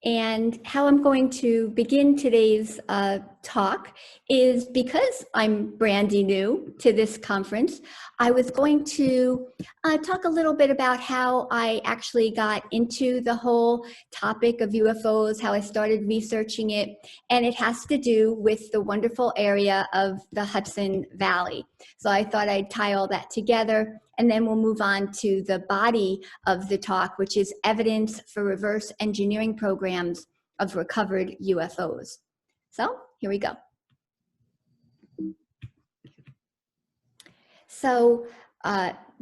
And how I'm going to begin today's talk is because I'm brandy new to this conference, I was going to talk a little bit about how I actually got into the whole topic of UFOs, how I started researching it, and it has to do with the wonderful area of the Hudson Valley. So I thought I'd tie all that together, and then we'll move on to the body of the talk, which is evidence for reverse engineering programs of recovered UFOs. So here we go. So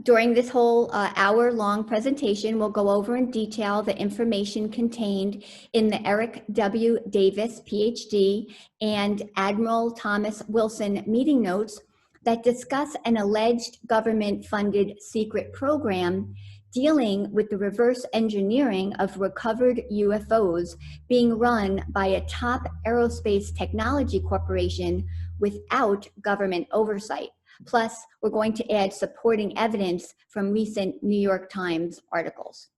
during this whole hour-long presentation, we'll go over in detail the information contained in the Eric W. Davis, Ph.D., and Admiral Thomas Wilson meeting notes that discuss an alleged government-funded secret program dealing with the reverse engineering of recovered UFOs being run by a top aerospace technology corporation without government oversight. Plus, we're going to add supporting evidence from recent New York Times articles.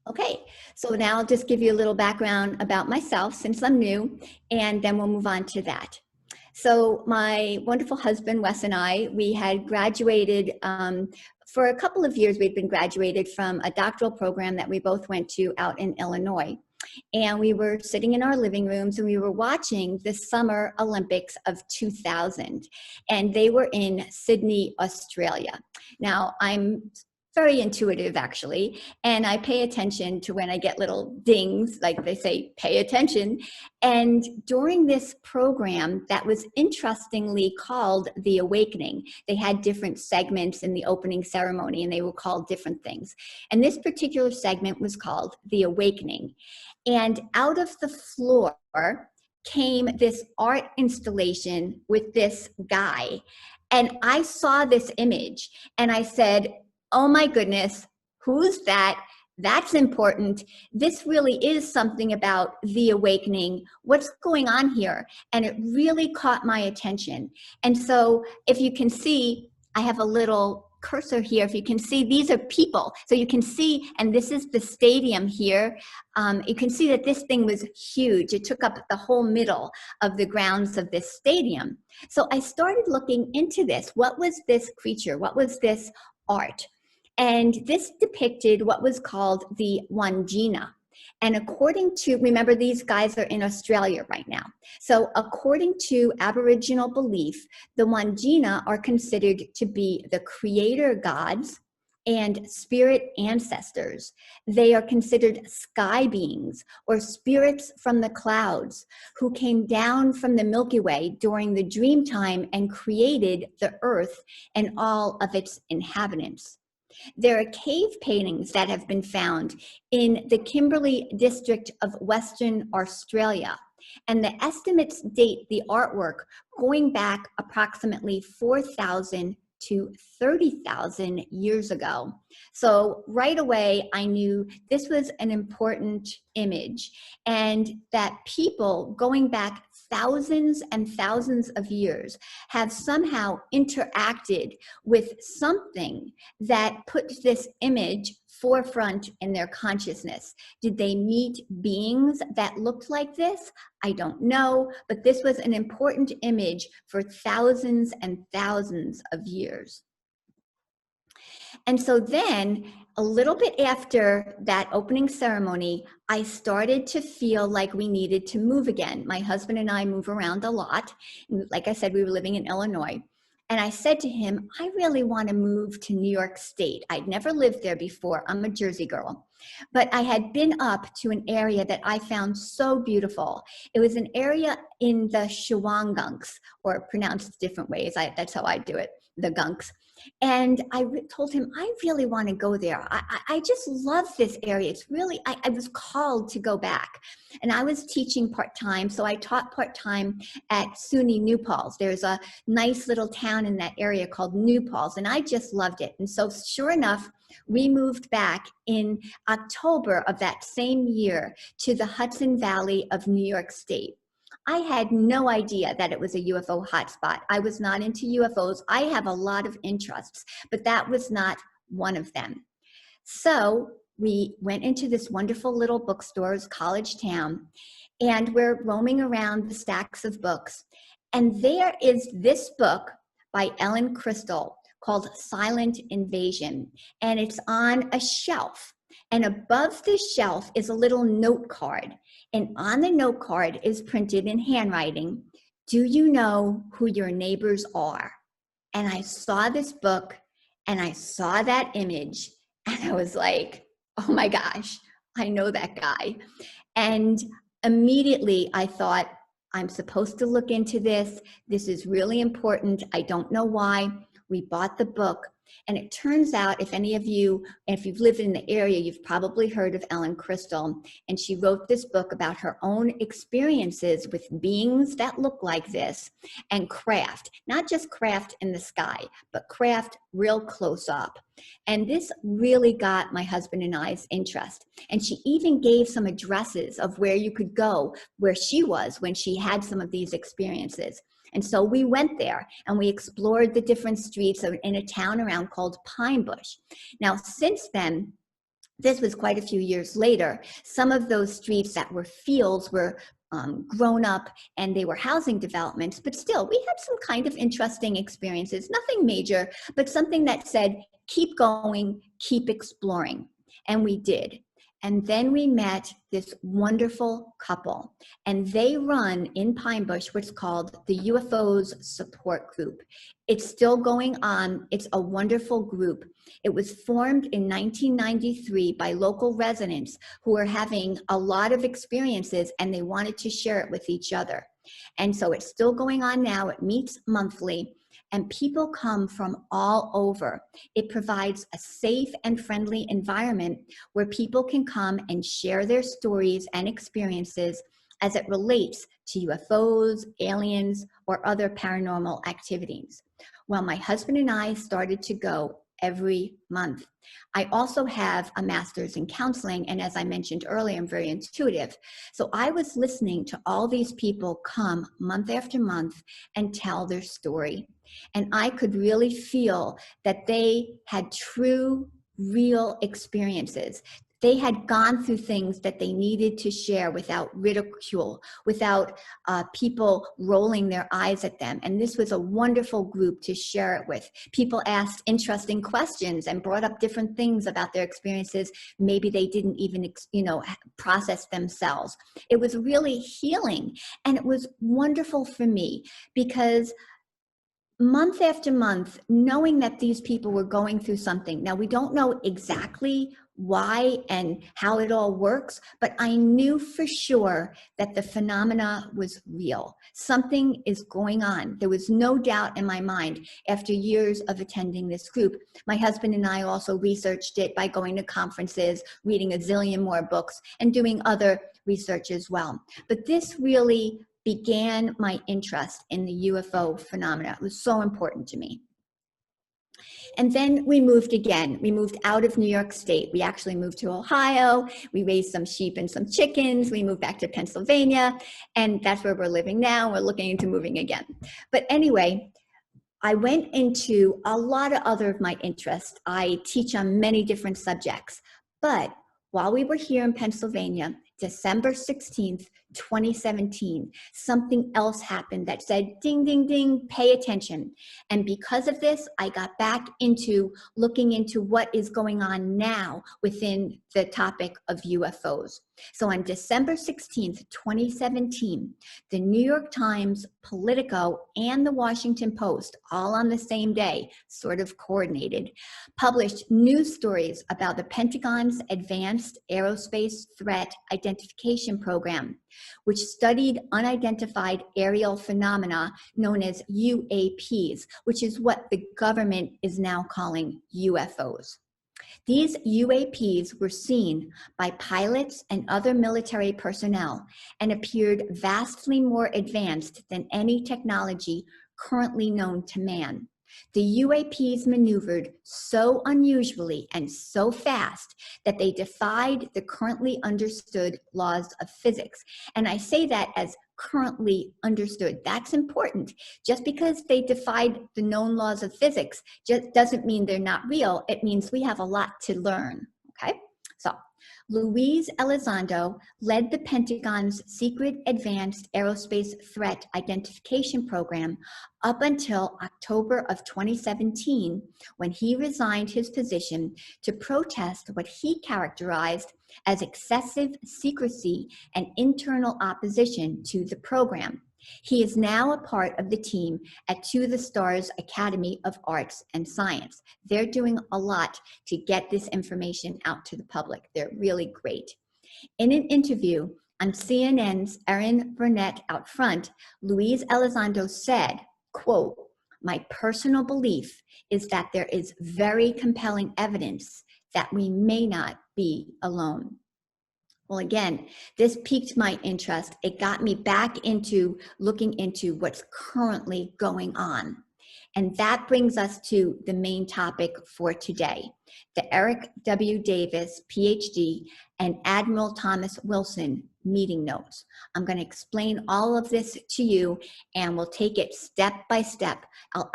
Okay, so now I'll just give you a little background about myself since I'm new, and then we'll move on to that. So my wonderful husband, Wes, and I, we had graduated, for a couple of years we'd been graduated from a doctoral program that we both went to out in Illinois. And we were sitting in our living rooms and we were watching the Summer Olympics of 2000. And they were in Sydney, Australia. Now, I'm very intuitive actually, and I pay attention to when I get little dings, like they say, pay attention. And during this program that was interestingly called The Awakening, they had different segments in the opening ceremony and they were called different things. And this particular segment was called The Awakening. And out of the floor came this art installation with this guy. And I saw this image and I said, oh my goodness, who's that? That's important. This really is something about the awakening. What's going on here? And it really caught my attention. And so if you can see, I have a little cursor here. If you can see, these are people. So you can see, and this is the stadium here. You can see that this thing was huge. It took up the whole middle of the grounds of this stadium. So I started looking into this. What was this creature? What was this art? And this depicted what was called the Wandjina. And according to, remember these guys are in Australia right now. So according to Aboriginal belief, the Wandjina are considered to be the creator gods and spirit ancestors. They are considered sky beings or spirits from the clouds who came down from the Milky Way during the dream time and created the earth and all of its inhabitants. There are cave paintings that have been found in the Kimberley district of Western Australia, and the estimates date the artwork going back approximately 4,000 to 30,000 years ago. So right away, I knew this was an important image and that people going back thousands and thousands of years have somehow interacted with something that put this image forefront in their consciousness. Did they meet beings that looked like this? I don't know, but this was an important image for thousands and thousands of years. And so then, a little bit after that opening ceremony, I started to feel like we needed to move again. My husband and I move around a lot. Like I said, we were living in Illinois. And I said to him, I really want to move to New York State. I'd never lived there before. I'm a Jersey girl. But I had been up to an area that I found so beautiful. It was an area in the Shawangunks, or pronounced different ways. That's how I do it, the Gunks. And I told him, I really want to go there. I just love this area. It's really, I was called to go back. And I was teaching part-time, so I taught part-time at SUNY New Paltz. There's a nice little town in that area called New Paltz, and I just loved it. And so sure enough, we moved back in October of that same year to the Hudson Valley of New York State. I had no idea that it was a UFO hotspot. I was not into UFOs. I have a lot of interests, but that was not one of them. So we went into this wonderful little bookstore, college town, and we're roaming around the stacks of books. And there is this book by Ellen Crystal called Silent Invasion. And it's on a shelf. And above this shelf is a little note card. And on the note card is printed in handwriting, "Do you know who your neighbors are?" And I saw this book and I saw that image and I was like, oh my gosh, I know that guy. And immediately I thought, I'm supposed to look into this. This is really important. I don't know why. We bought the book. And it turns out, if any of you, if you've lived in the area, you've probably heard of Ellen Crystal. And she wrote this book about her own experiences with beings that look like this and craft, not just craft in the sky, but craft real close up. And this really got my husband and I's interest. And she even gave some addresses of where you could go, where she was when she had some of these experiences. And so we went there and we explored the different streets in a town around called Pine Bush. Now, since then, this was quite a few years later, some of those streets that were fields were grown up and they were housing developments, but still we had some kind of interesting experiences, nothing major, but something that said, keep going, keep exploring. And we did. And then we met this wonderful couple, and they run in Pine Bush what's called the UFOs Support Group. It's still going on. It's a wonderful group. It was formed in 1993 by local residents who were having a lot of experiences and they wanted to share it with each other. And so it's still going on now. It meets monthly. And people come from all over. It provides a safe and friendly environment where people can come and share their stories and experiences as it relates to UFOs, aliens, or other paranormal activities. Well, my husband and I started to go every month. I also have a master's in counseling, and as I mentioned earlier, I'm very intuitive. So I was listening to all these people come month after month and tell their story. And I could really feel that they had true, real experiences. They had gone through things that they needed to share without ridicule, without people rolling their eyes at them. And this was a wonderful group to share it with. People asked interesting questions and brought up different things about their experiences. Maybe they didn't even, process themselves. It was really healing. And it was wonderful for me because month after month, knowing that these people were going through something. Now, we don't know exactly why and how it all works, but I knew for sure that the phenomena was real. Something is going on. There was no doubt in my mind after years of attending this group. My husband and I also researched it by going to conferences, reading a zillion more books, and doing other research as well. But this really began my interest in the UFO phenomena. It was so important to me. And then we moved again. We moved out of New York State. We actually moved to Ohio. We raised some sheep and some chickens. We moved back to Pennsylvania, and that's where we're living now. We're looking into moving again. But anyway, I went into a lot of other of my interests. I teach on many different subjects. But while we were here in Pennsylvania, December 16th, 2017, something else happened that said, ding, ding, ding, pay attention. And because of this, I got back into looking into what is going on now within the topic of UFOs. So on December 16th, 2017, the New York Times, Politico, and the Washington Post, all on the same day, sort of coordinated, published news stories about the Pentagon's Advanced Aerospace Threat Identification Program, which studied unidentified aerial phenomena known as UAPs, which is what the government is now calling UFOs. These UAPs were seen by pilots and other military personnel and appeared vastly more advanced than any technology currently known to man. The UAPs maneuvered so unusually and so fast that they defied the currently understood laws of physics. And I say that as currently understood. That's important. Just because they defied the known laws of physics just doesn't mean they're not real. It means we have a lot to learn, okay? So, Luis Elizondo led the Pentagon's secret advanced aerospace threat identification program up until October of 2017, when he resigned his position to protest what he characterized as excessive secrecy and internal opposition to the program. He is now a part of the team at To the Stars Academy of Arts and Science. They're doing a lot to get this information out to the public. They're really great. In an interview on CNN's Erin Burnett Out Front, Luis Elizondo said, quote, "My personal belief is that there is very compelling evidence that we may not be alone." Well, again, this piqued my interest. It got me back into looking into what's currently going on. And that brings us to the main topic for today, the Eric W. Davis, Ph.D., and Admiral Thomas Wilson meeting notes. I'm going to explain all of this to you, and we'll take it step by step. I'll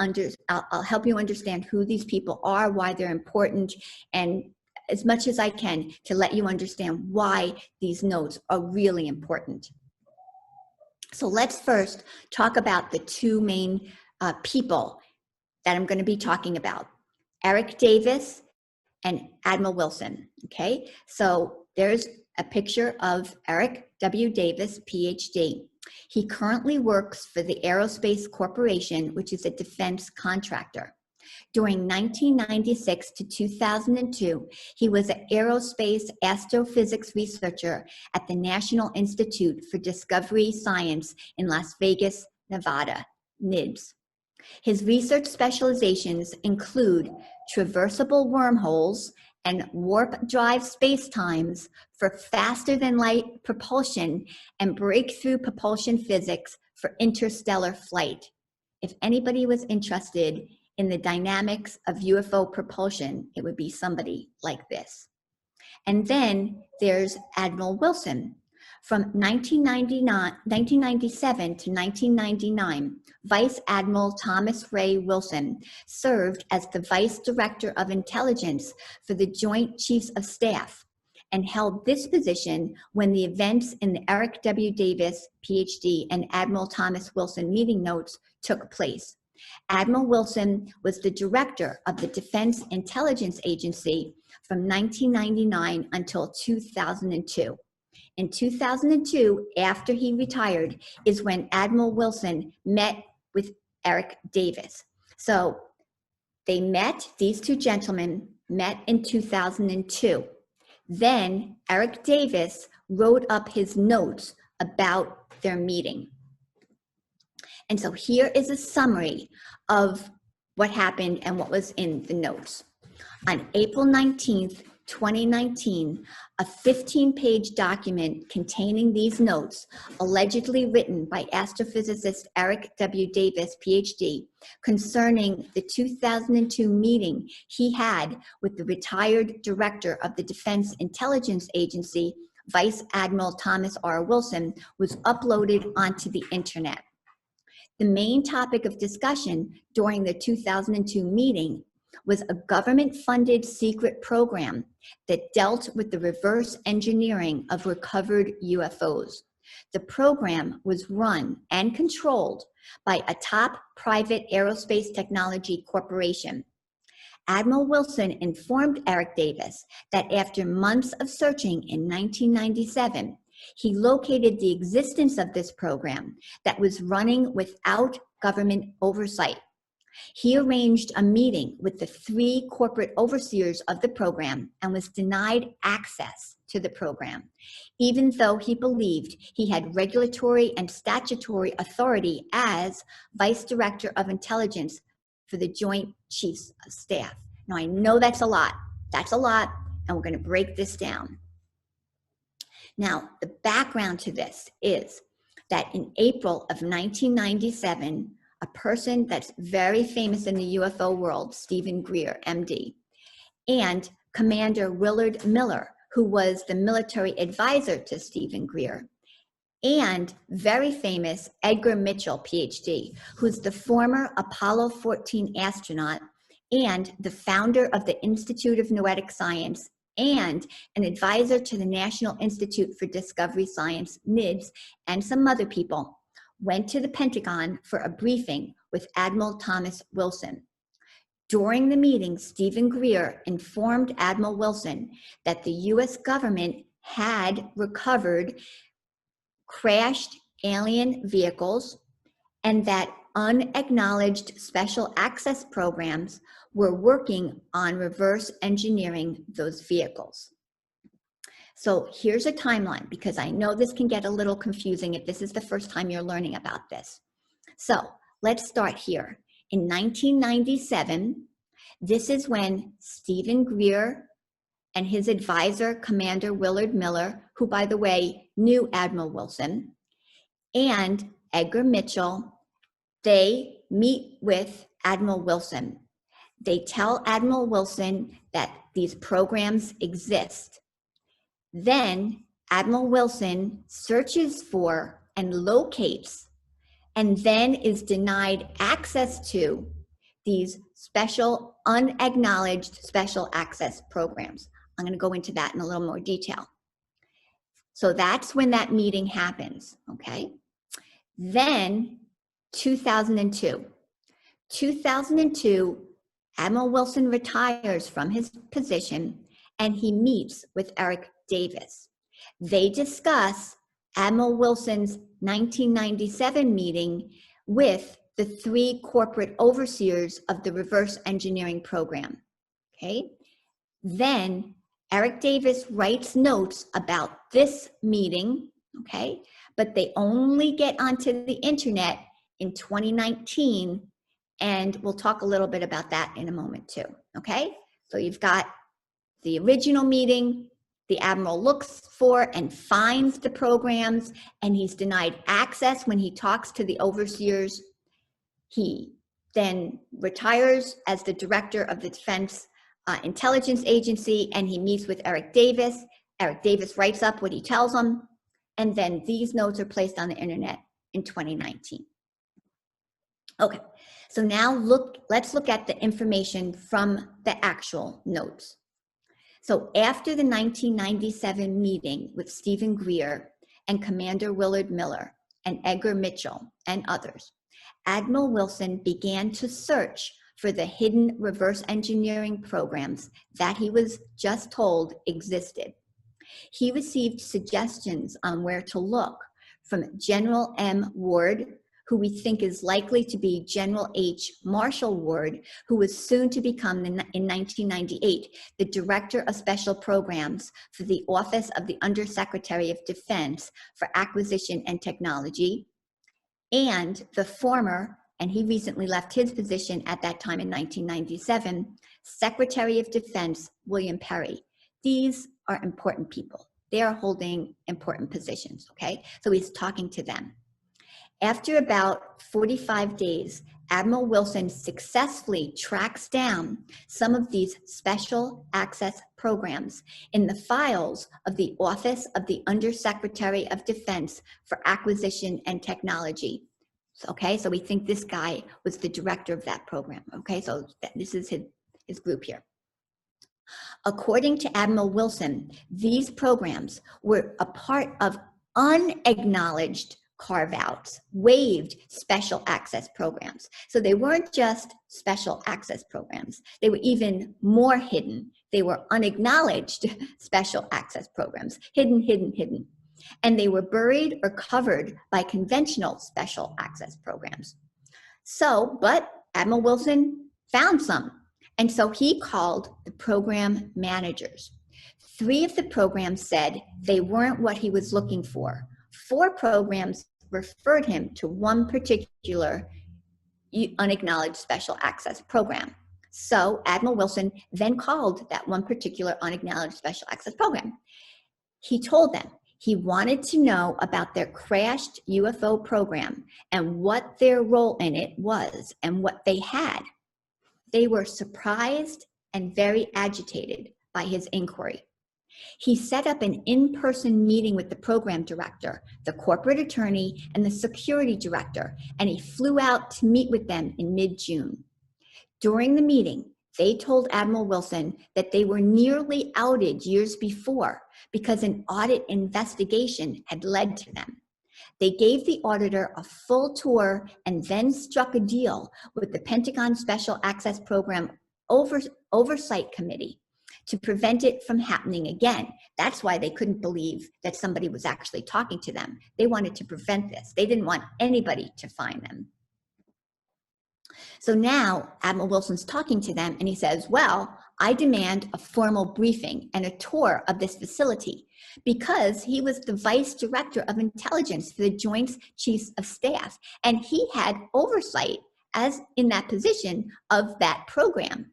help you understand who these people are, why they're important, and as much as I can to let you understand why these notes are really important. So let's first talk about the two main people that I'm going to be talking about, Eric Davis and Admiral Wilson, okay? So there's a picture of Eric W. Davis, PhD. He currently works for the Aerospace Corporation, which is a defense contractor. During 1996 to 2002, he was an aerospace astrophysics researcher at the National Institute for Discovery Science in Las Vegas, Nevada, NIDS. His research specializations include traversable wormholes and warp drive spacetimes for faster than light propulsion and breakthrough propulsion physics for interstellar flight. If anybody was interested in the dynamics of UFO propulsion, it would be somebody like this. And then there's Admiral Wilson. From 1997 to 1999, Vice Admiral Thomas Ray Wilson served as the Vice Director of Intelligence for the Joint Chiefs of Staff and held this position when the events in the Eric W. Davis, PhD, and Admiral Thomas Wilson meeting notes took place. Admiral Wilson was the director of the Defense Intelligence Agency from 1999 until 2002. In 2002, after he retired, is when Admiral Wilson met with Eric Davis. So they met, these two gentlemen met in 2002. Then Eric Davis wrote up his notes about their meeting. And so here is a summary of what happened and what was in the notes. On April 19th, 2019, a 15-page document containing these notes, allegedly written by astrophysicist Eric W. Davis, PhD, concerning the 2002 meeting he had with the retired director of the Defense Intelligence Agency, Vice Admiral Thomas R. Wilson, was uploaded onto the internet. The main topic of discussion during the 2002 meeting was a government-funded secret program that dealt with the reverse engineering of recovered UFOs. The program was run and controlled by a top private aerospace technology corporation. Admiral Wilson informed Eric Davis that after months of searching in 1997, he located the existence of this program that was running without government oversight. He arranged a meeting with the 3 corporate overseers of the program and was denied access to the program, even though he believed he had regulatory and statutory authority as Vice Director of Intelligence for the Joint Chiefs of Staff. Now, I know that's a lot, and we're going to break this down. Now, the background to this is that in April of 1997, a person that's very famous in the UFO world, Stephen Greer, MD, and Commander Willard Miller, who was the military advisor to Stephen Greer, and very famous Edgar Mitchell, PhD, who's the former Apollo 14 astronaut and the founder of the Institute of Noetic Science and an advisor to the National Institute for Discovery Science, NIDS, and some other people, went to the Pentagon for a briefing with Admiral Thomas Wilson. During the meeting, Stephen Greer informed Admiral Wilson that the U.S. government had recovered crashed alien vehicles and that unacknowledged special access programs were working on reverse engineering those vehicles. So here's a timeline, because I know this can get a little confusing if this is the first time you're learning about this. So let's start here. In 1997, this is when Stephen Greer and his advisor, Commander Willard Miller, who, by the way, knew Admiral Wilson, and Edgar Mitchell, they meet with Admiral Wilson. They tell Admiral Wilson that these programs exist. Then Admiral Wilson searches for and locates, and then is denied access to these special, unacknowledged special access programs. I'm going to go into that in a little more detail. So that's when that meeting happens, okay? Then 2002. 2002, Admiral Wilson retires from his position and he meets with Eric Davis. They discuss Admiral Wilson's 1997 meeting with the 3 corporate overseers of the reverse engineering program, okay? Then Eric Davis writes notes about this meeting, okay? But they only get onto the internet in 2019, and we'll talk a little bit about that in a moment too, okay? So you've got the original meeting, the Admiral looks for and finds the programs, and he's denied access when he talks to the overseers. He then retires as the director of the Defense Intelligence Agency, and he meets with Eric Davis. Eric Davis writes up what he tells him, and then these notes are placed on the internet in 2019. Okay, so now let's look at the information from the actual notes. So after the 1997 meeting with Stephen Greer and Commander Willard Miller and Edgar Mitchell and others, Admiral Wilson began to search for the hidden reverse engineering programs that he was just told existed. He received suggestions on where to look from General M. Ward, who we think is likely to be General H. Marshall Ward, who was soon to become, in 1998, the Director of Special Programs for the Office of the Undersecretary of Defense for Acquisition and Technology, and the former, and he recently left his position at that time in 1997, Secretary of Defense William Perry. These are important people. They are holding important positions, okay? So he's talking to them. After about 45 days, Admiral Wilson successfully tracks down some of these special access programs in the files of the Office of the Undersecretary of Defense for Acquisition and Technology. Okay, so we think this guy was the director of that program. Okay, so this is his group here. According to Admiral Wilson, these programs were a part of unacknowledged carve-outs, waived special access programs. So they weren't just special access programs. They were even more hidden. They were unacknowledged special access programs, hidden, hidden, hidden. And they were buried or covered by conventional special access programs. So, but Admiral Wilson found some. And so he called the program managers. 3 of the programs said they weren't what he was looking for. 4 programs referred him to one particular unacknowledged special access program. So Admiral Wilson then called that one particular unacknowledged special access program. He told them he wanted to know about their crashed UFO program and what their role in it was and what they had. They were surprised and very agitated by his inquiry. He set up an in-person meeting with the program director, the corporate attorney, and the security director, and he flew out to meet with them in mid-June. During the meeting, They told Admiral Wilson that they were nearly outed years before because an audit investigation had led to them. They gave the auditor a full tour and then struck a deal with the Pentagon Special Access Program Oversight Committee to prevent it from happening again. That's why they couldn't believe that somebody was actually talking to them. They wanted to prevent this. They didn't want anybody to find them. So now Admiral Wilson's talking to them and he says, well, I demand a formal briefing and a tour of this facility, because he was the vice director of intelligence for the Joint Chiefs of Staff, and he had oversight as in that position of that program.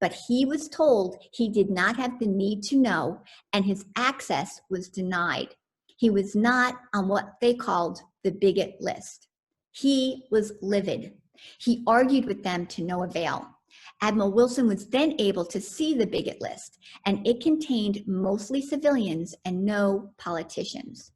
But he was told he did not have the need to know, and his access was denied. He was not on what they called the bigot list. He was livid. He argued with them to no avail. Admiral Wilson was then able to see the bigot list, and it contained mostly civilians and no politicians.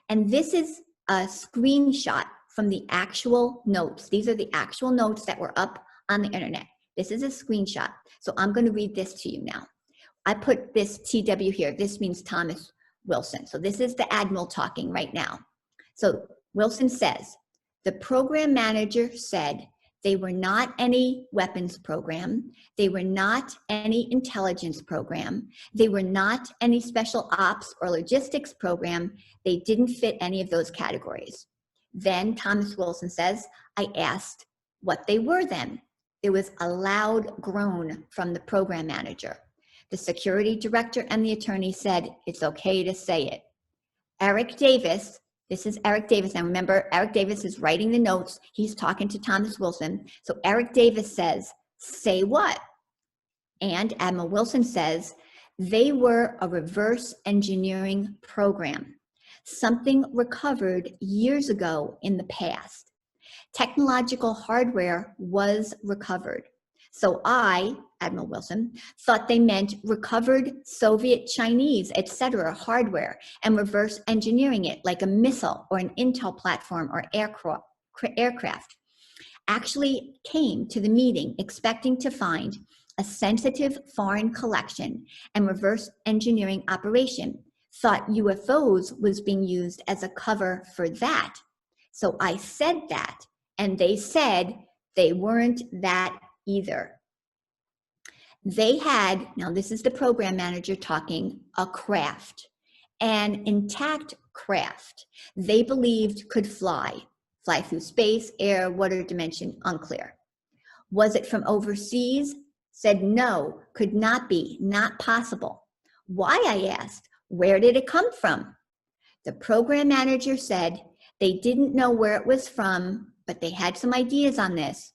And this is a screenshot from the actual notes. These are the actual notes that were up on the internet. This is a screenshot. So I'm going to read this to you now. I put this TW here. This means Thomas Wilson. So this is the Admiral talking right now. So Wilson says, the program manager said they were not any weapons program. They were not any intelligence program. They were not any special ops or logistics program. They didn't fit any of those categories. Then Thomas Wilson says, I asked what they were then. There was a loud groan from the program manager. The security director and the attorney said, it's okay to say it. Eric Davis, this is Eric Davis. Now remember, Eric Davis is writing the notes. He's talking to Thomas Wilson. So Eric Davis says, say what? And Admiral Wilson says, they were a reverse engineering program, something recovered years ago in the past. Technological hardware was recovered. So I, Admiral Wilson, thought they meant recovered Soviet, Chinese, etc. hardware and reverse engineering it like a missile or an Intel platform or aircraft. Actually came to the meeting expecting to find a sensitive foreign collection and reverse engineering operation. Thought UFOs was being used as a cover for that. So I said that, and they said they weren't that either. They had, now this is the program manager talking, a craft, an intact craft they believed could fly through space, air, water dimension, unclear. Was it from overseas? Said no, could not be, not possible. Why, I asked, where did it come from? The program manager said they didn't know where it was from, but they had some ideas on this.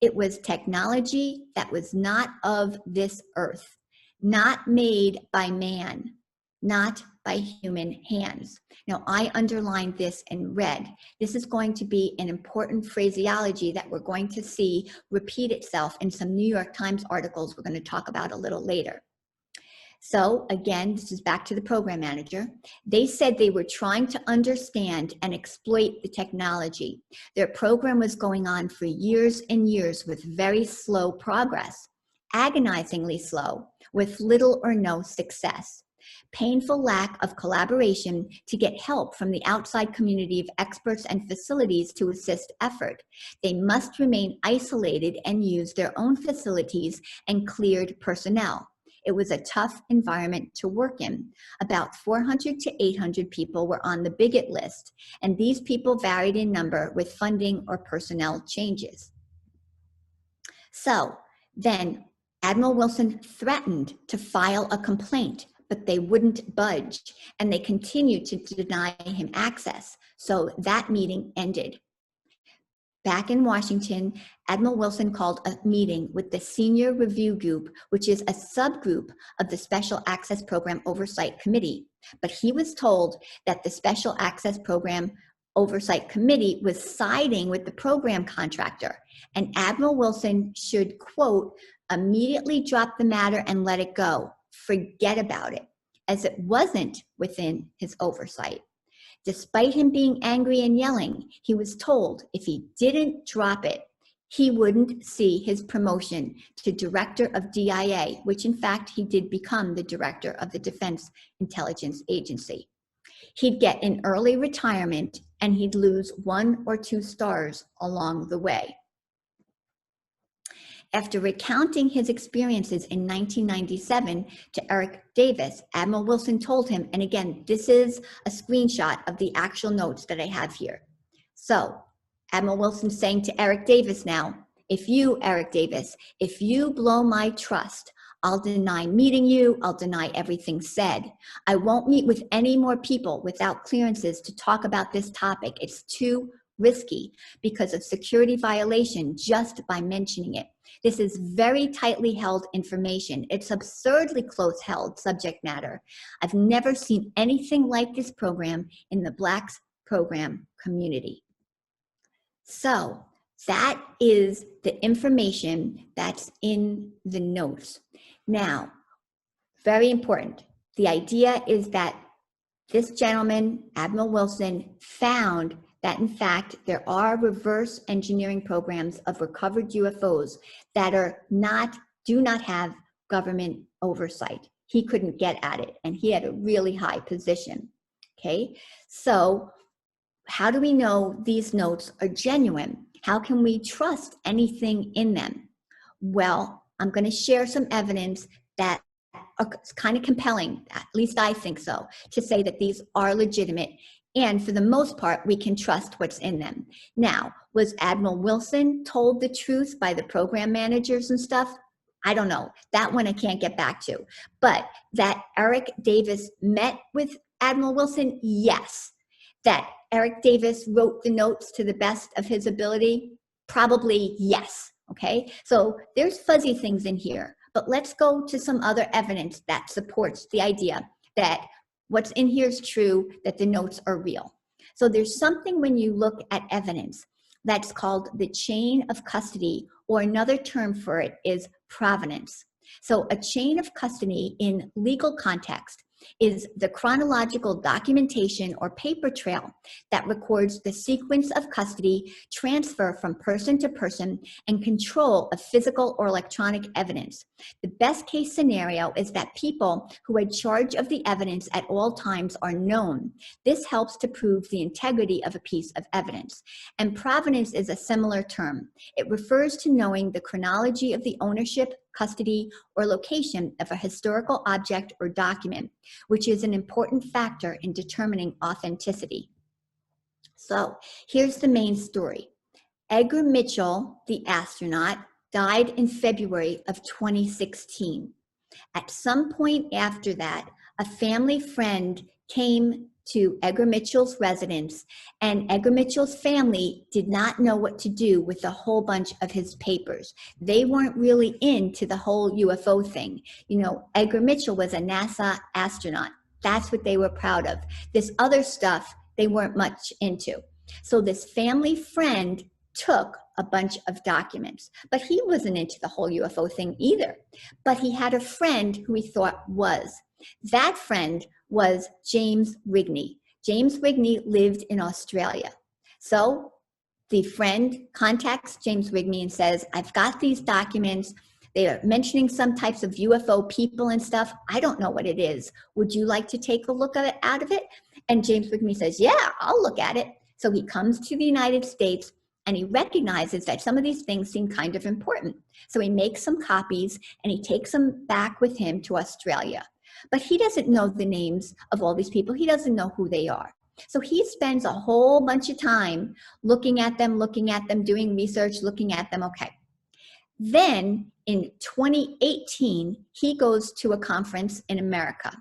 It was technology that was not of this earth, not made by man, not by human hands. Now, I underlined this in red. This is going to be an important phraseology that we're going to see repeat itself in some New York Times articles we're going to talk about a little later. So again, this is back to the program manager. They said they were trying to understand and exploit the technology. Their program was going on for years and years with very slow progress, agonizingly slow, with little or no success. Painful lack of collaboration to get help from the outside community of experts and facilities to assist effort. They must remain isolated and use their own facilities and cleared personnel. It was a tough environment to work in. About 400 to 800 people were on the bigot list, and these people varied in number with funding or personnel changes. So then Admiral Wilson threatened to file a complaint, but they wouldn't budge, and they continued to deny him access. So that meeting ended. Back in Washington, Admiral Wilson called a meeting with the Senior Review Group, which is a subgroup of the Special Access Program Oversight Committee. But he was told that the Special Access Program Oversight Committee was siding with the program contractor, and Admiral Wilson should, quote, immediately drop the matter and let it go. Forget about it, as it wasn't within his oversight. Despite him being angry and yelling, he was told if he didn't drop it, he wouldn't see his promotion to director of DIA, which in fact he did become the director of the Defense Intelligence Agency. He'd get an early retirement and he'd lose 1 or 2 stars along the way. After recounting his experiences in 1997 to Eric Davis, Admiral Wilson told him, and again, this is a screenshot of the actual notes that I have here. So Admiral Wilson saying to Eric Davis now, Eric Davis, if you blow my trust, I'll deny meeting you, I'll deny everything said. I won't meet with any more people without clearances to talk about this topic. It's too risky because of security violation just by mentioning it. This is very tightly held information. It's absurdly close held subject matter. I've never seen anything like this program in the Blacks program community. So that is the information that's in the notes. Now, very important. The idea is that this gentleman, Admiral Wilson, found that in fact there are reverse engineering programs of recovered UFOs that do not have government oversight. He couldn't get at it, and he had a really high position. Okay, so how do we know these notes are genuine? How can we trust anything in them? Well, I'm going to share some evidence that are kind of compelling, at least I think so, to say that these are legitimate. And for the most part, we can trust what's in them. Now, was Admiral Wilson told the truth by the program managers and stuff? I don't know. That one I can't get back to. But that Eric Davis met with Admiral Wilson, yes. That Eric Davis wrote the notes to the best of his ability, probably yes. Okay, so there's fuzzy things in here. But let's go to some other evidence that supports the idea that what's in here is true, that the notes are real. So there's something when you look at evidence that's called the chain of custody, or another term for it is provenance. So a chain of custody in legal context is the chronological documentation or paper trail that records the sequence of custody, transfer from person to person, and control of physical or electronic evidence. The best case scenario is that people who had charge of the evidence at all times are known. This helps to prove the integrity of a piece of evidence. And provenance is a similar term. It refers to knowing the chronology of the ownership, custody, or location of a historical object or document, which is an important factor in determining authenticity. So here's the main story. Edgar Mitchell, the astronaut, died in February of 2016. At some point after that, a family friend came to Edgar Mitchell's residence, and Edgar Mitchell's family did not know what to do with a whole bunch of his papers. They weren't really into the whole UFO thing. You know, Edgar Mitchell was a NASA astronaut. That's what they were proud of. This other stuff, they weren't much into. So this family friend took a bunch of documents, but he wasn't into the whole UFO thing either. But he had a friend who he thought was. That friend was James Rigney. James Rigney lived in Australia. So the friend contacts James Rigney and says, I've got these documents. They are mentioning some types of UFO people and stuff. I don't know what it is. Would you like to take a look at it, out of it? And James Rigney says, yeah, I'll look at it. So he comes to the United States and he recognizes that some of these things seem kind of important. So he makes some copies and he takes them back with him to Australia. But he doesn't know the names of all these people. He doesn't know who they are. So he spends a whole bunch of time looking at them, doing research, looking at them. Okay. Then in 2018, he goes to a conference in America.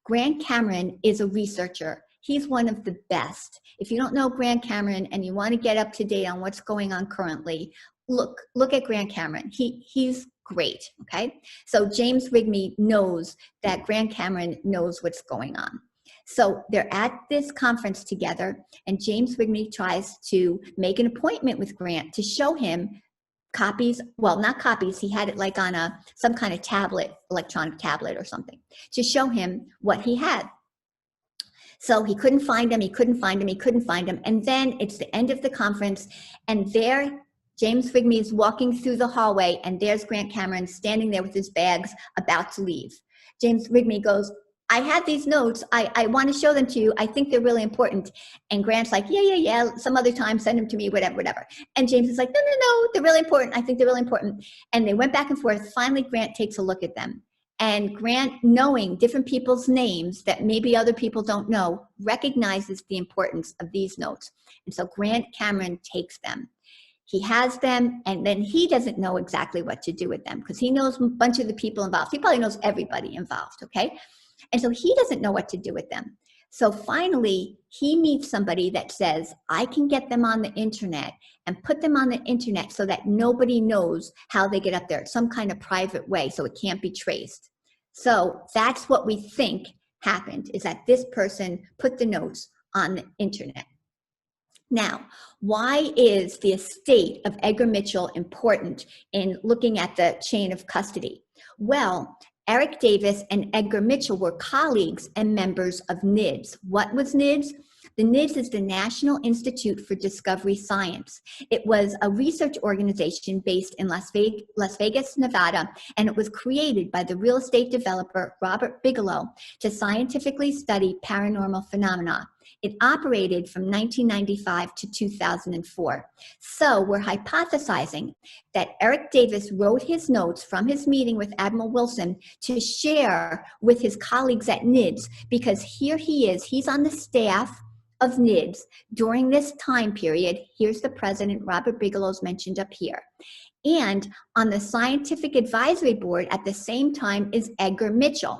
Grant Cameron is a researcher. He's one of the best. If you don't know Grant Cameron and you want to get up to date on what's going on currently, look at Grant Cameron. He's great, okay? So James Rigney knows that Grant Cameron knows what's going on. So they're at this conference together, and James Rigney tries to make an appointment with Grant to show him copies, well, not copies, he had it like on some kind of tablet, electronic tablet or something, to show him what he had. So he couldn't find him, and then it's the end of the conference, and there James Rigby is walking through the hallway, and there's Grant Cameron standing there with his bags about to leave. James Rigby goes, I have these notes. I want to show them to you. I think they're really important. And Grant's like, yeah. Some other time, send them to me, whatever. And James is like, no, they're really important. I think they're really important. And they went back and forth. Finally, Grant takes a look at them. And Grant, knowing different people's names that maybe other people don't know, recognizes the importance of these notes. And so Grant Cameron takes them. He has them, and then he doesn't know exactly what to do with them because he knows a bunch of the people involved. He probably knows everybody involved, okay? And so he doesn't know what to do with them. So finally, he meets somebody that says, I can get them on the internet and put them on the internet so that nobody knows how they get up there, some kind of private way, so it can't be traced. So that's what we think happened, is that this person put the notes on the internet. Now, why is the estate of Edgar Mitchell important in looking at the chain of custody? Well, Eric Davis and Edgar Mitchell were colleagues and members of NIDS. What was NIDS? The NIDS is the National Institute for Discovery Science. It was a research organization based in Las Vegas, Nevada, and it was created by the real estate developer Robert Bigelow to scientifically study paranormal phenomena. It operated from 1995 to 2004. So we're hypothesizing that Eric Davis wrote his notes from his meeting with Admiral Wilson to share with his colleagues at NIDS, because here he is, he's on the staff of NIDS during this time period. Here's the president, Robert Bigelow's mentioned up here. And on the scientific advisory board at the same time is Edgar Mitchell.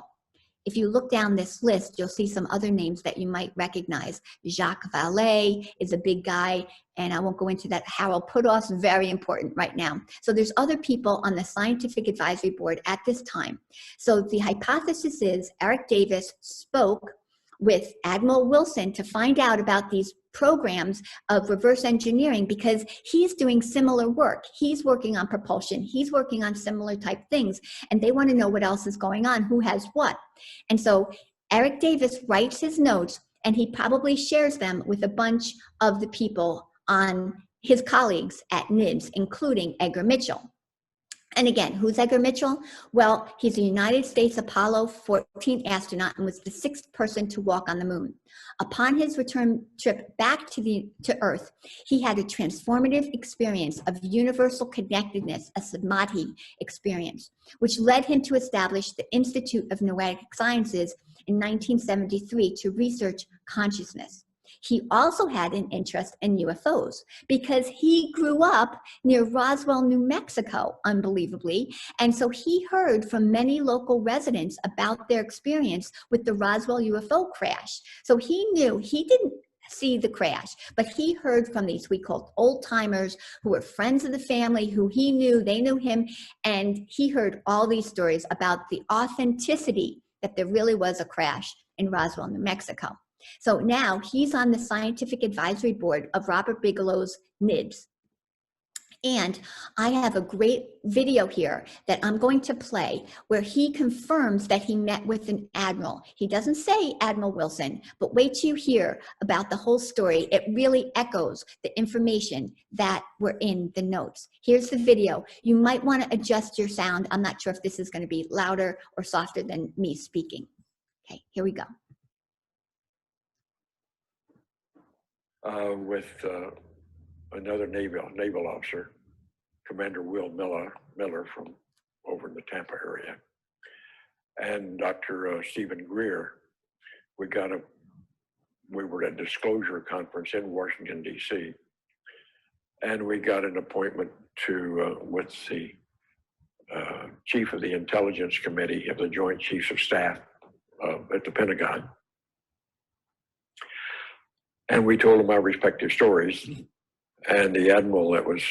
If you look down this list, you'll see some other names that you might recognize. Jacques Vallée is a big guy, and I won't go into that. Harold Putoff's very important right now. So there's other people on the scientific advisory board at this time. So the hypothesis is Eric Davis spoke with Admiral Wilson to find out about these programs of reverse engineering, because he's doing similar work. He's working on propulsion. He's working on similar type things, and they want to know what else is going on, who has what. And so Eric Davis writes his notes, and he probably shares them with a bunch of the people on his colleagues at NIDS, including Edgar Mitchell. And again, who's Edgar Mitchell? Well, he's a United States Apollo 14 astronaut and was the 6th person to walk on the moon. Upon his return trip back to Earth, he had a transformative experience of universal connectedness, a samadhi experience, which led him to establish the Institute of Noetic Sciences in 1973 to research consciousness. He also had an interest in UFOs because he grew up near Roswell, New Mexico, unbelievably. And so he heard from many local residents about their experience with the Roswell UFO crash. So he knew, he didn't see the crash, but he heard from these, we called old timers, who were friends of the family, who he knew, they knew him. And he heard all these stories about the authenticity that there really was a crash in Roswell, New Mexico. So now he's on the scientific advisory board of Robert Bigelow's NIDS. And I have a great video here that I'm going to play where he confirms that he met with an admiral. He doesn't say Admiral Wilson, but wait till you hear about the whole story. It really echoes the information that were in the notes. Here's the video. You might want to adjust your sound. I'm not sure if this is going to be louder or softer than me speaking. Okay, here we go. With another naval officer, Commander Will Miller from over in the Tampa area, and Dr. Stephen Greer. We were at a disclosure conference in Washington, D.C., and we got an appointment to with the chief of the Intelligence Committee of the Joint Chiefs of Staff at the Pentagon. And we told them our respective stories. And the admiral that was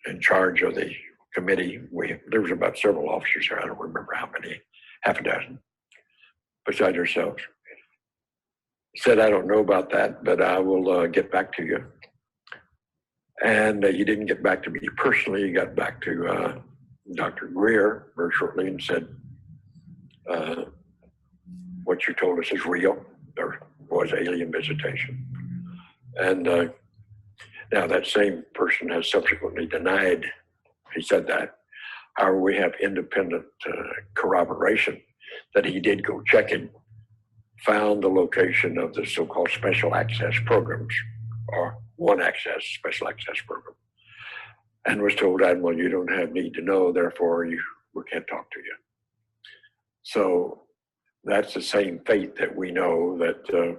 in charge of the committee, there was about several officers there, I don't remember how many, half a dozen, besides ourselves, said, I don't know about that, but I will get back to you. And he didn't get back to me personally. He got back to Dr. Greer very shortly and said, what you told us is real. There was alien visitation. And Now, that same person has subsequently denied he said that. However, we have independent corroboration that he did go checking, found the location of the so-called special access programs, or one access, special access program, and was told, Admiral, you don't have need to know, therefore we can't talk to you. So that's the same fate that we know that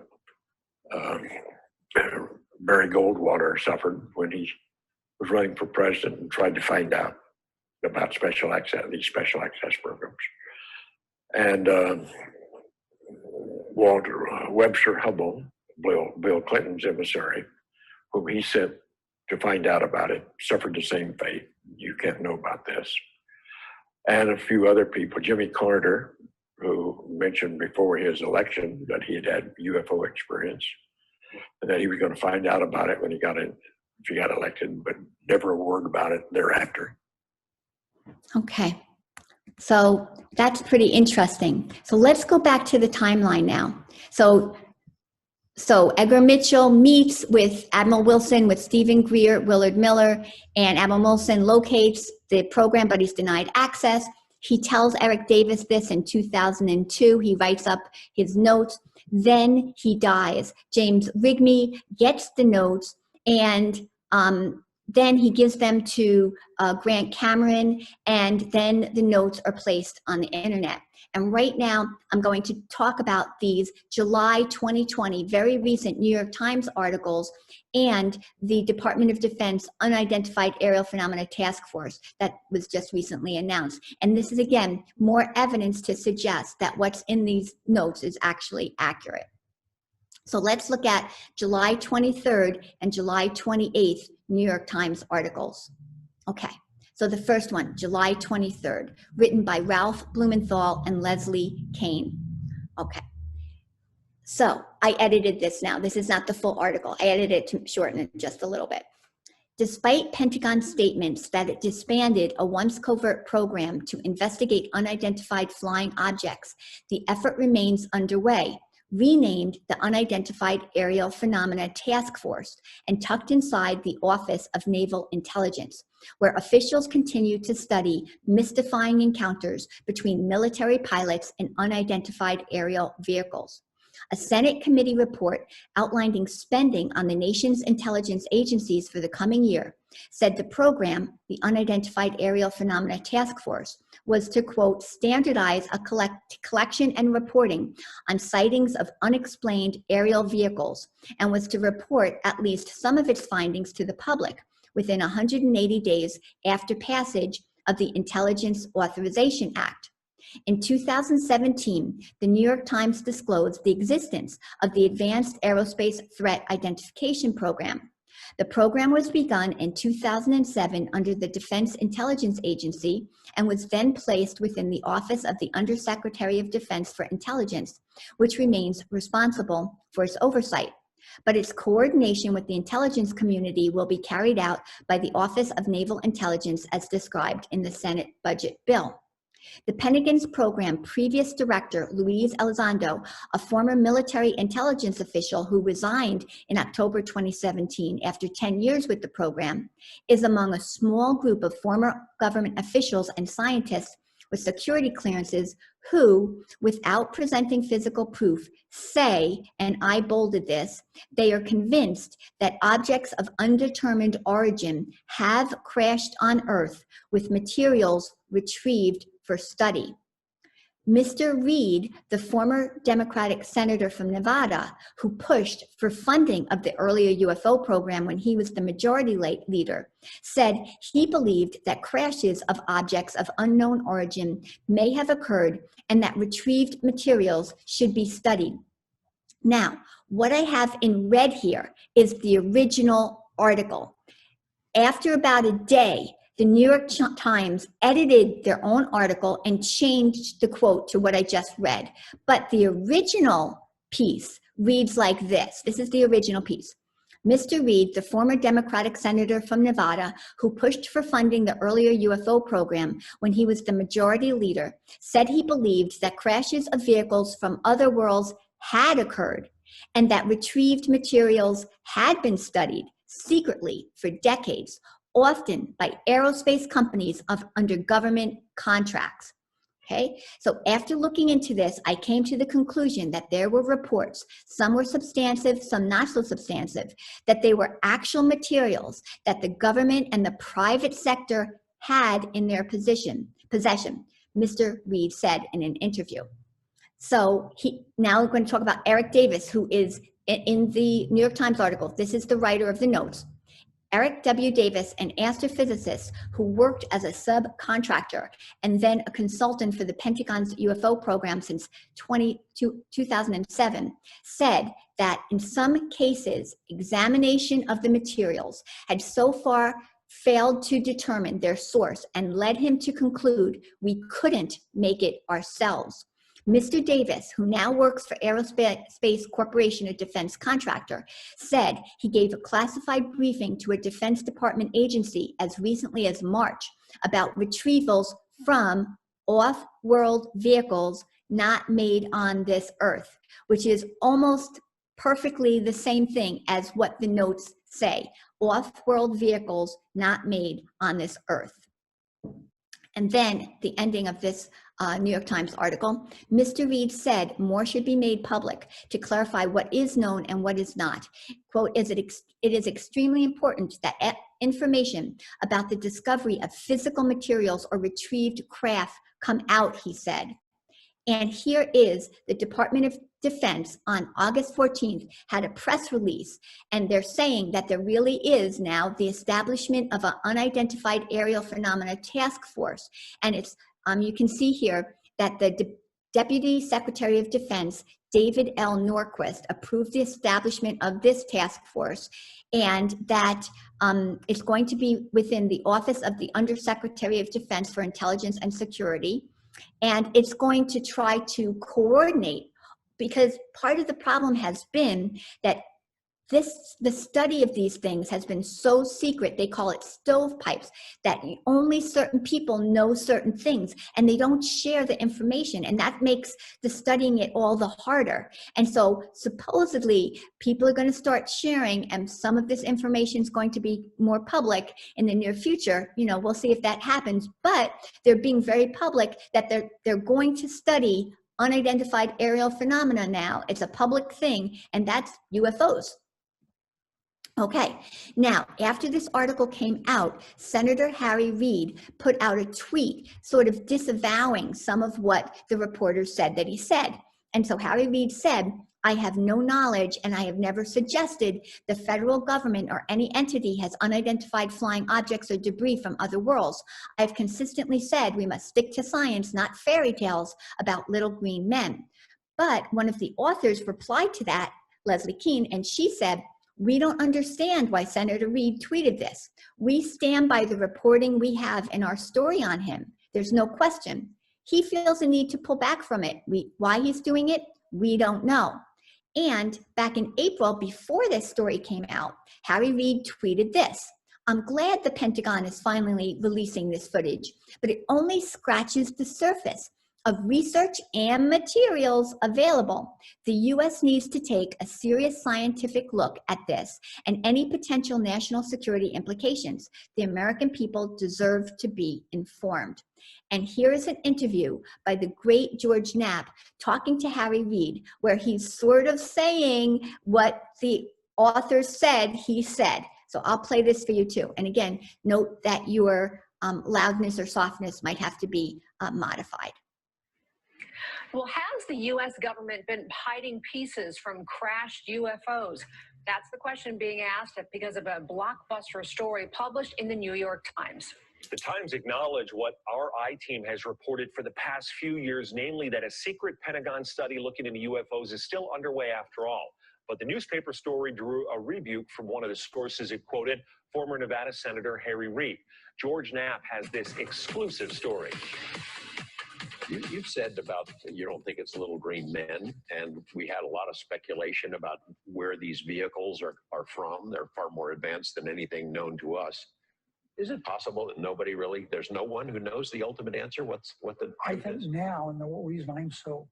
Barry Goldwater suffered when he was running for president and tried to find out about special access, these special access programs. And Walter Webster Hubbell, Bill Clinton's emissary, whom he sent to find out about it, suffered the same fate. You can't know about this. And a few other people, Jimmy Carter, who mentioned before his election that he had had UFO experience, and that he was going to find out about it when he got in, if he got elected, but never a word about it thereafter. Okay, so that's pretty interesting. So let's go back to the timeline now. So Edgar Mitchell meets with Admiral Wilson, with Stephen Greer, Willard Miller, and Admiral Wilson locates the program, but he's denied access. He tells Eric Davis this in 2002. He writes up his notes. Then he dies. James Rigby gets the notes, and then he gives them to Grant Cameron, and then the notes are placed on the internet. And right now, I'm going to talk about these July 2020, very recent New York Times articles, and the Department of Defense Unidentified Aerial Phenomena Task Force that was just recently announced. And this is, again, more evidence to suggest that what's in these notes is actually accurate. So let's look at July 23rd and July 28th New York Times articles. Okay. So the first one, July 23rd, written by Ralph Blumenthal and Leslie Kane. Okay. So I edited this now. This is not the full article. I edited it to shorten it just a little bit. Despite Pentagon statements that it disbanded a once covert program to investigate unidentified flying objects, the effort remains underway, renamed the Unidentified Aerial Phenomena Task Force and tucked inside the Office of Naval Intelligence, where officials continue to study mystifying encounters between military pilots and unidentified aerial vehicles. A Senate committee report outlining spending on the nation's intelligence agencies for the coming year said the program, the Unidentified Aerial Phenomena Task Force, was to, quote, standardize a collection and reporting on sightings of unexplained aerial vehicles, and was to report at least some of its findings to the public within 180 days after passage of the Intelligence Authorization Act. In 2017, the New York Times disclosed the existence of the Advanced Aerospace Threat Identification Program. The program was begun in 2007 under the Defense Intelligence Agency and was then placed within the Office of the Undersecretary of Defense for Intelligence, which remains responsible for its oversight. But its coordination with the intelligence community will be carried out by the Office of Naval Intelligence as described in the Senate budget bill. The Pentagon's program previous director, Luis Elizondo, a former military intelligence official who resigned in October 2017 after 10 years with the program, is among a small group of former government officials and scientists with security clearances who, without presenting physical proof, say, and I bolded this, they are convinced that objects of undetermined origin have crashed on Earth with materials retrieved for study. Mr. Reid, the former Democratic senator from Nevada, who pushed for funding of the earlier UFO program when he was the majority leader, said he believed that crashes of objects of unknown origin may have occurred and that retrieved materials should be studied. Now, what I have in red here is the original article. After about a day, the New York Times edited their own article and changed the quote to what I just read. But the original piece reads like this. This is the original piece. Mr. Reid, the former Democratic senator from Nevada, who pushed for funding the earlier UFO program when he was the majority leader, said he believed that crashes of vehicles from other worlds had occurred and that retrieved materials had been studied, secretly for decades, often by aerospace companies under government contracts. Okay, so after looking into this, I came to the conclusion that there were reports, some were substantive, some not so substantive, that they were actual materials that the government and the private sector had in their possession, Mr. Reed said in an interview. So now we're going to talk about Eric Davis, who is in the New York Times article. This is the writer of the notes. Eric W. Davis, an astrophysicist who worked as a subcontractor and then a consultant for the Pentagon's UFO program since 2007, said that in some cases, examination of the materials had so far failed to determine their source and led him to conclude we couldn't make it ourselves. Mr. Davis, who now works for Aerospace Corporation, a defense contractor, said he gave a classified briefing to a Defense Department agency as recently as March about retrievals from off-world vehicles not made on this earth, which is almost perfectly the same thing as what the notes say, off-world vehicles not made on this earth. And then the ending of this New York Times article, Mr. Reed said more should be made public to clarify what is known and what is not. Quote, it is extremely important that information about the discovery of physical materials or retrieved craft come out, he said. And here is the Department of Defense on August 14th had a press release, and they're saying that there really is now the establishment of an unidentified aerial phenomena task force. And it's, you can see here that the Deputy Secretary of Defense, David L. Norquist, approved the establishment of this task force, and that it's going to be within the Office of the Undersecretary of Defense for Intelligence and Security. And it's going to try to coordinate, because part of the problem has been that the study of these things has been so secret, they call it stovepipes, that only certain people know certain things and they don't share the information, and that makes the studying it all the harder. And so supposedly people are going to start sharing, and some of this information is going to be more public in the near future. You know, we'll see if that happens, but they're being very public that they're going to study unidentified aerial phenomena now. It's a public thing, and that's UFOs. Okay, now after this article came out, Senator Harry Reid put out a tweet sort of disavowing some of what the reporters said that he said. And so Harry Reid said, I have no knowledge and I have never suggested the federal government or any entity has unidentified flying objects or debris from other worlds. I've consistently said we must stick to science, not fairy tales about little green men. But one of the authors replied to that, Leslie Keene, and she said, we don't understand why Senator Reid tweeted this. We stand by the reporting we have in our story on him. There's no question. He feels a need to pull back from it. Why he's doing it, we don't know. And back in April, before this story came out, Harry Reid tweeted this. I'm glad the Pentagon is finally releasing this footage, but it only scratches the surface of research and materials available. The U.S. needs to take a serious scientific look at this and any potential national security implications. The American people deserve to be informed. And here is an interview by the great George Knapp talking to Harry Reid, where he's sort of saying what the author said he said. So I'll play this for you too. And again, note that your loudness or softness might have to be modified. Well, has the U.S. government been hiding pieces from crashed UFOs? That's the question being asked because of a blockbuster story published in the New York Times. The Times acknowledged what our I-team has reported for the past few years, namely that a secret Pentagon study looking into UFOs is still underway after all. But the newspaper story drew a rebuke from one of the sources it quoted, former Nevada Senator Harry Reid. George Knapp has this exclusive story. You've said about you don't think it's little green men, and we had a lot of speculation about where these vehicles are from. They're far more advanced than anything known to us. Is it possible that there's no one who knows the ultimate answer? I think now, and the reason I'm so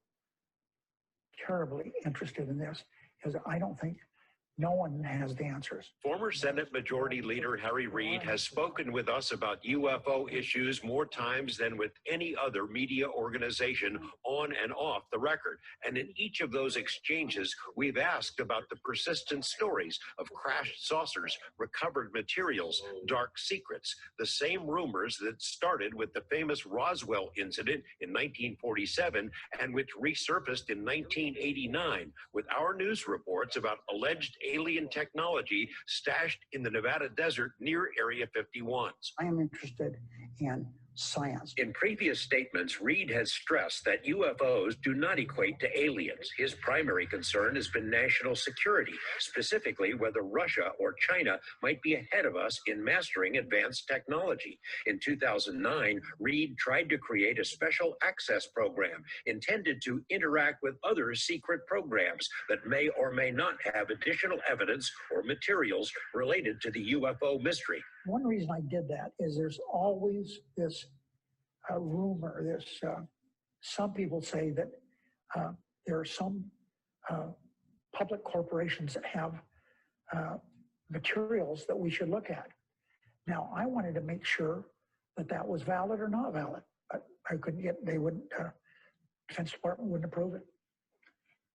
terribly interested in this is I don't think No one has the answers. Former Senate Majority Leader Harry Reid has spoken with us about UFO issues more times than with any other media organization on and off the record. And in each of those exchanges, we've asked about the persistent stories of crashed saucers, recovered materials, dark secrets, the same rumors that started with the famous Roswell incident in 1947 and which resurfaced in 1989 with our news reports about alleged alien technology stashed in the Nevada desert near Area 51s. I am interested in science. In previous statements, Reid has stressed that UFOs do not equate to aliens. His primary concern has been national security, specifically whether Russia or China might be ahead of us in mastering advanced technology. In 2009, Reid tried to create a special access program intended to interact with other secret programs that may or may not have additional evidence or materials related to the UFO mystery. One reason I did that is there's always this rumor, some people say that there are some public corporations that have materials that we should look at. Now, I wanted to make sure that that was valid or not valid, but I couldn't get, they wouldn't, Defense Department wouldn't approve it.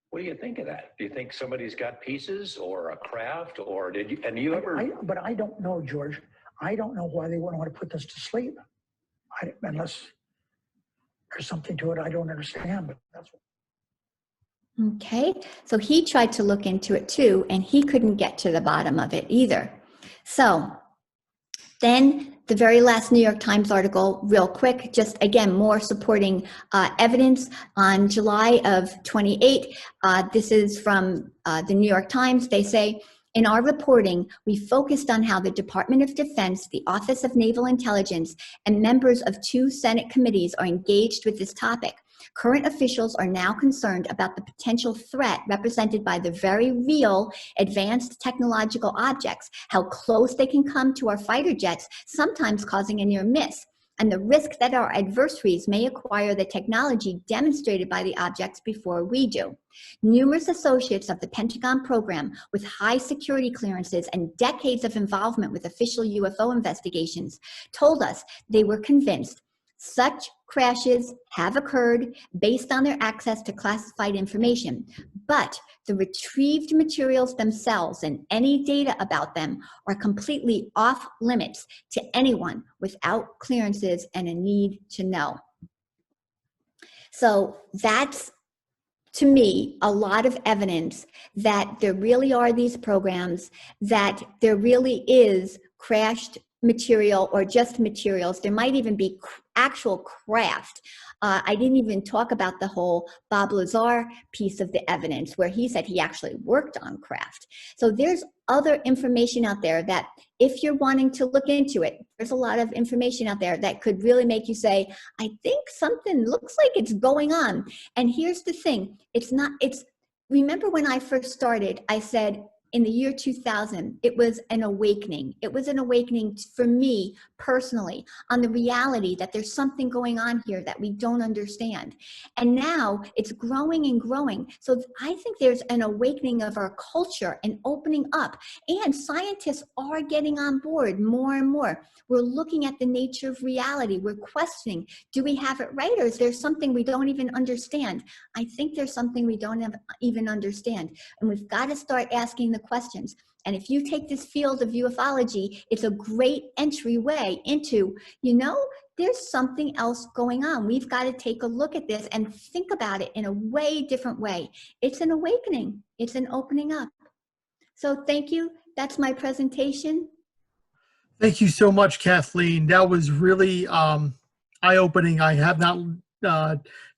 What do you think of that? Do you think somebody's got pieces or a craft, or did you, and you ever? But I don't know, George. I don't know why they wouldn't want to put this to sleep. Unless there's something to it I don't understand, but that's what. Okay, so he tried to look into it too, and he couldn't get to the bottom of it either. So then the very last New York Times article, real quick, just again, more supporting evidence on July of 28. This is from the New York Times. They say, in our reporting, we focused on how the Department of Defense, the Office of Naval Intelligence, and members of 2 Senate committees are engaged with this topic. Current officials are now concerned about the potential threat represented by the very real advanced technological objects, how close they can come to our fighter jets, sometimes causing a near miss, and the risk that our adversaries may acquire the technology demonstrated by the objects before we do. Numerous associates of the Pentagon program with high security clearances and decades of involvement with official UFO investigations told us they were convinced such crashes have occurred based on their access to classified information, but the retrieved materials themselves and any data about them are completely off limits to anyone without clearances and a need to know. So that's, to me, a lot of evidence that there really are these programs, that there really is crashed material or just materials. There might even be actual craft. I didn't even talk about the whole Bob Lazar piece of the evidence where he said he actually worked on craft. So there's other information out there that if you're wanting to look into it, there's a lot of information out there that could really make you say, I think something looks like it's going on. And here's the thing, remember when I first started, I said, in the year 2000, it was an awakening. It was an awakening for me personally on the reality that there's something going on here that we don't understand. And now it's growing and growing. So I think there's an awakening of our culture and opening up. And scientists are getting on board more and more. We're looking at the nature of reality. We're questioning, do we have it right? Or is there something we don't even understand? I think there's something we don't even understand. And we've got to start asking the questions. And if you take this field of ufology, it's a great entryway into, there's something else going on. We've got to take a look at this and think about it in a way different way. It's an awakening. It's an opening up. So thank you. That's my presentation. Thank you so much, Kathleen. That was really eye-opening. I have not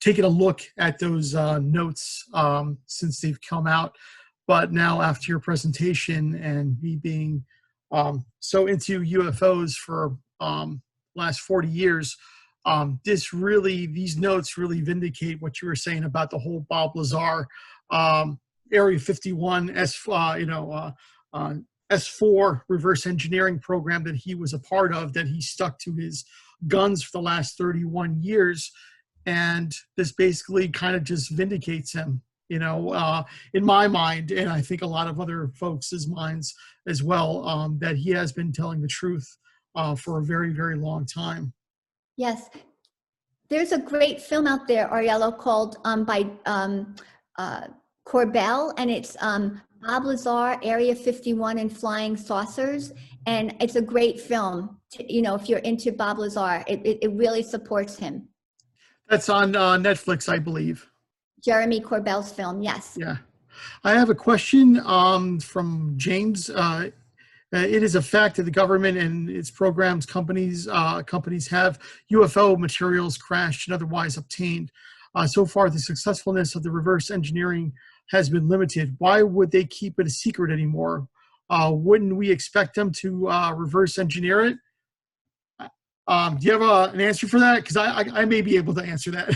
taken a look at those notes since they've come out. But now after your presentation and me being so into UFOs for last 40 years, these notes really vindicate what you were saying about the whole Bob Lazar Area 51 S4 reverse engineering program that he was a part of, that he stuck to his guns for the last 31 years. And this basically kind of just vindicates him. in my mind, and I think a lot of other folks' minds as well, that he has been telling the truth for a very, very long time. Yes. There's a great film out there, Ariello, called by Corbell, and it's Bob Lazar, Area 51 and Flying Saucers. And it's a great film, if you're into Bob Lazar, it really supports him. That's on Netflix, I believe. Jeremy Corbell's film, yes. Yeah. I have a question from James. It is a fact that the government and its programs, companies have UFO materials crashed and otherwise obtained. So far, the successfulness of the reverse engineering has been limited. Why would they keep it a secret anymore? Wouldn't we expect them to reverse engineer it? Do you have an answer for that? Because I may be able to answer that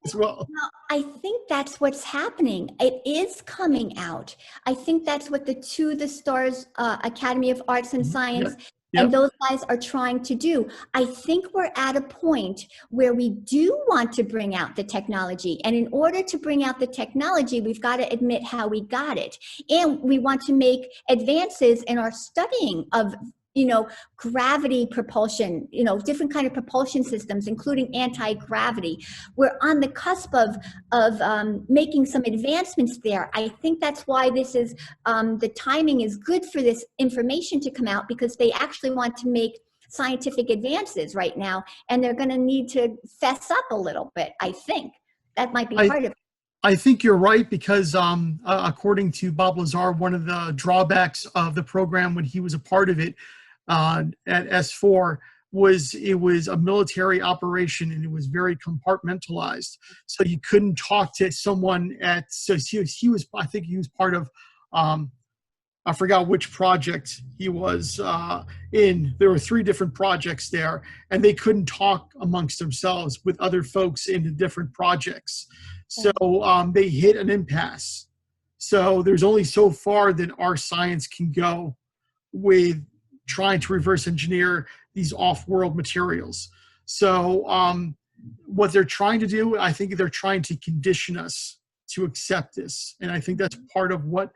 as well. Well, I think that's what's happening. It is coming out. I think that's what the To the Stars Academy of Arts and Science and those guys are trying to do. I think we're at a point where we do want to bring out the technology. And in order to bring out the technology, we've got to admit how we got it. And we want to make advances in our studying of gravity propulsion, different kind of propulsion systems, including anti-gravity. We're on the cusp of making some advancements there. I think that's why this is, the timing is good for this information to come out, because they actually want to make scientific advances right now, and they're going to need to fess up a little bit. I think that might be part of it. I think you're right, because according to Bob Lazar, one of the drawbacks of the program when he was a part of it, at S4, was it was a military operation, and it was very compartmentalized. So you couldn't talk to someone so he was, I think he was part of, I forgot which project he was in. There were 3 different projects there, and they couldn't talk amongst themselves with other folks in the different projects. So they hit an impasse. So there's only so far that our science can go with trying to reverse engineer these off-world materials. So what they're trying to do, I think they're trying to condition us to accept this. And I think that's part of what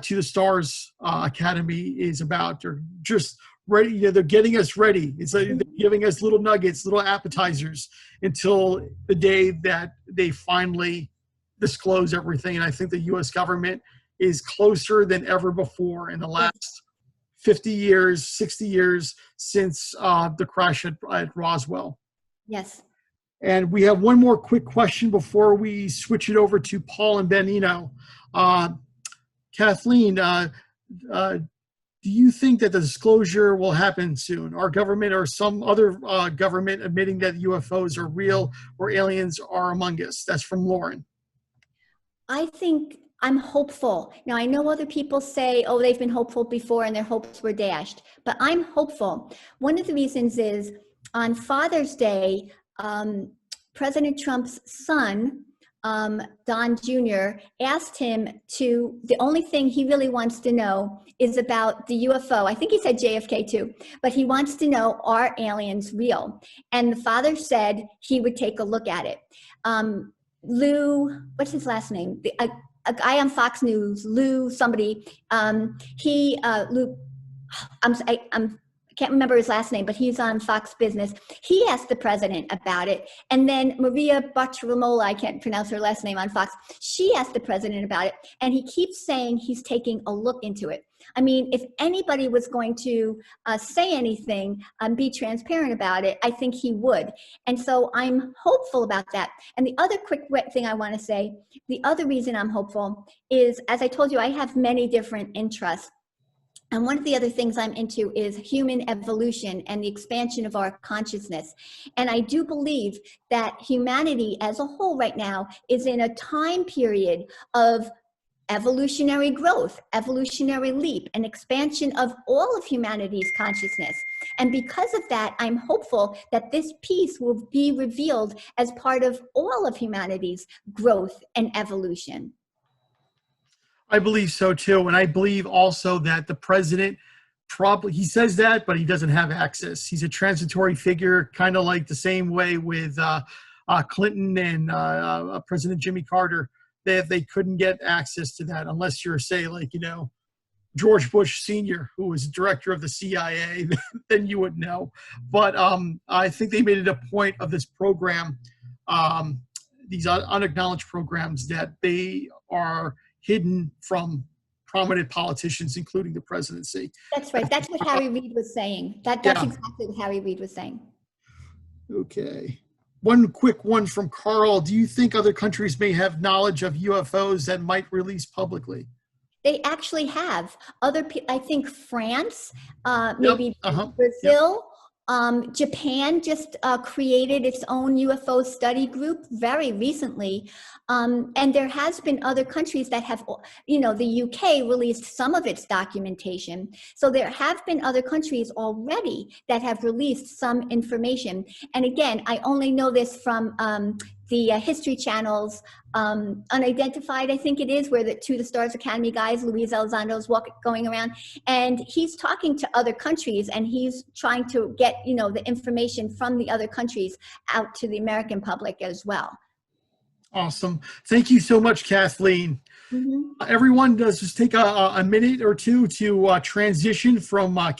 To the Stars Academy is about. They're just ready, they're getting us ready. It's like they're giving us little nuggets, little appetizers, until the day that they finally disclose everything. And I think the U.S. government is closer than ever before in the last 50 years, 60 years since the crash at Roswell. Yes. And we have one more quick question before we switch it over to Paul and Benino. Kathleen, do you think that the disclosure will happen soon? Our government or some other government admitting that UFOs are real or aliens are among us? That's from Lauren. I think I'm hopeful. Now, I know other people say, oh, they've been hopeful before and their hopes were dashed, but I'm hopeful. One of the reasons is on Father's Day, President Trump's son, Don Jr., asked him the only thing he really wants to know is about the UFO. I think he said JFK too, but he wants to know, are aliens real? And the father said he would take a look at it. Lou, what's his last name? A guy on Fox News, Lou somebody, Lou, I can't remember his last name, but he's on Fox Business. He asked the president about it. And then Maria Bartiromola, I can't pronounce her last name on Fox, she asked the president about it. And he keeps saying he's taking a look into it. I mean, if anybody was going to say anything and be transparent about it, I think he would. And so I'm hopeful about that. And the other quick thing I want to say, the other reason I'm hopeful is, as I told you, I have many different interests. And one of the other things I'm into is human evolution and the expansion of our consciousness. And I do believe that humanity as a whole right now is in a time period of evolutionary growth, evolutionary leap, and expansion of all of humanity's consciousness. And because of that, I'm hopeful that this piece will be revealed as part of all of humanity's growth and evolution. I believe so too. And I believe also that the president he says that, but he doesn't have access. He's a transitory figure, kind of like the same way with Clinton and President Jimmy Carter, they couldn't get access to that unless you're, say, like, George Bush Sr., who was director of the CIA, then you would know. But I think they made it a point of this program, these unacknowledged programs, that they are hidden from prominent politicians, including the presidency. That's right. That's what Harry Reid was saying. That's exactly what Harry Reid was saying. Okay. One quick one from Carl. Do you think other countries may have knowledge of UFOs that might release publicly? They actually have. I think France, maybe Brazil, Japan just created its own UFO study group very recently. And there has been other countries that have, the UK released some of its documentation. So there have been other countries already that have released some information. And again, I only know this from the History Channel's Unidentified, I think it is, where the To the Stars Academy guys, Luis Elizondo's going around, and he's talking to other countries, and he's trying to get, the information from the other countries out to the American public as well. Awesome. Thank you so much, Kathleen. Everyone does just take a minute or two to transition from Kathleen